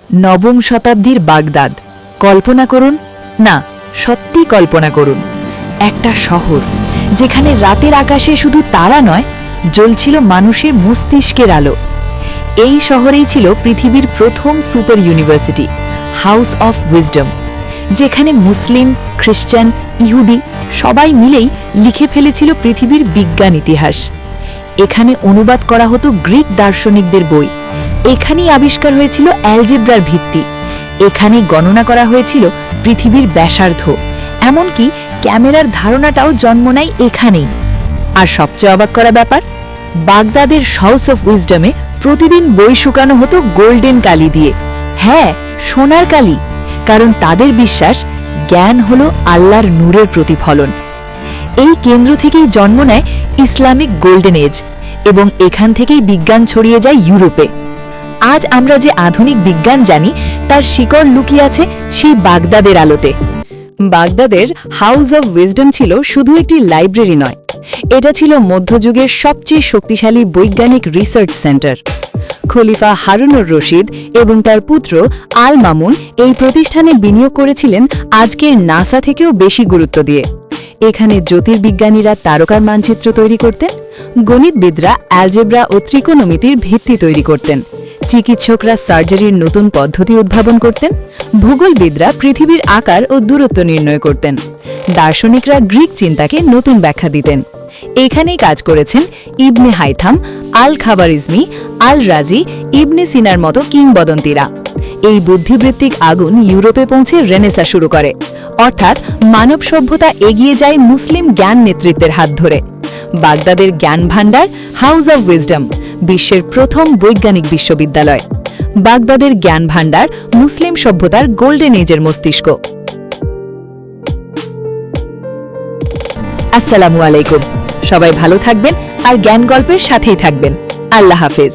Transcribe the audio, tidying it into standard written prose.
নবম শতাব্দীর বাগদাদ। কল্পনা করুন, না সত্যি কল্পনা করুন, একটা শহর যেখানে রাতের আকাশে শুধু তারা নয়, জ্বলছিল মানুষের মস্তিষ্কের আলো। এই শহরেই ছিল পৃথিবীর প্রথম super university, house of wisdom, যেখানে মুসলিম, খ্রিস্টান, ইহুদি সবাই মিলেই লিখে ফেলেছিল পৃথিবীর বিজ্ঞান ইতিহাস। এখানে অনুবাদ করা হতো গ্রিক দার্শনিকদের বই, এখানেই আবিষ্কার হয়েছিল অ্যালজেব্রার ভিত্তি, এখানেই গণনা করা হয়েছিল পৃথিবীর ব্যাসার্ধ, এমনকি ক্যামেরার ধারণাটাও জন্ম নেয় এখানেই। আর সবচেয়ে অবাক করা ব্যাপার, বাগদাদের হাউস অফ উইজডমে প্রতিদিন বই শুকানো হতো গোল্ডেন কালি দিয়ে। হ্যাঁ, সোনার কালি, কারণ তাদের বিশ্বাস জ্ঞান হলো আল্লাহর নূরের প্রতিফলন। এই কেন্দ্র থেকেই জন্ম নেয় ইসলামিক গোল্ডেন এজ, এবং এখান থেকেই বিজ্ঞান ছড়িয়ে যায় ইউরোপে। আজ আমরা যে আধুনিক বিজ্ঞান জানি, তার শিকড় লুকিয়ে আছে সেই বাগদাদের আলোতে। বাগদাদের হাউস অব উইজডম ছিল শুধু একটি লাইব্রেরি নয়, এটা ছিল মধ্যযুগের সবচেয়ে শক্তিশালী বৈজ্ঞানিক রিসার্চ সেন্টার। খলিফা হারুনুর রশিদ এবং তার পুত্র আল মামুন এই প্রতিষ্ঠানে বিনিয়োগ করেছিলেন আজকের নাসা থেকেও বেশি গুরুত্ব দিয়ে। এখানে জ্যোতির্বিজ্ঞানীরা তারকার মানচিত্র তৈরি করতেন, গণিতবিদরা অ্যালজেব্রা ও ত্রিকোণমিতির ভিত্তি তৈরি করতেন, চিকিৎসকরা সার্জারির নতুন পদ্ধতি উদ্ভাবন করতেন, ভূগোলবিদরা পৃথিবীর আকার ও দূরত্ব নির্ণয় করতেন, দার্শনিকরা গ্রিক চিন্তাকে নতুন ব্যাখ্যা দিতেন। এখানেই কাজ করেছেন ইবনে হাইথাম, আল খাবারিজমি, আল রাজি, ইবনে সিনার মতো কিংবদন্তিরা। এই বুদ্ধিবৃত্তিক আগুন ইউরোপে পৌঁছে রেনেসা শুরু করে, অর্থাৎ মানব সভ্যতা এগিয়ে যায় মুসলিম জ্ঞান নেতৃত্বের হাত ধরে। বাগদাদের জ্ঞান ভাণ্ডার, হাউস অব উইজডম, বিশ্বের প্রথম বৈজ্ঞানিক বিশ্ববিদ্যালয়। বাগদাদের জ্ঞান ভাণ্ডার মুসলিম সভ্যতার গোল্ডেন এজের মস্তিষ্ক। আসসালামু আলাইকুম, সবাই ভালো থাকবেন আর জ্ঞান গল্পের সাথেই থাকবেন। আল্লাহ হাফেজ।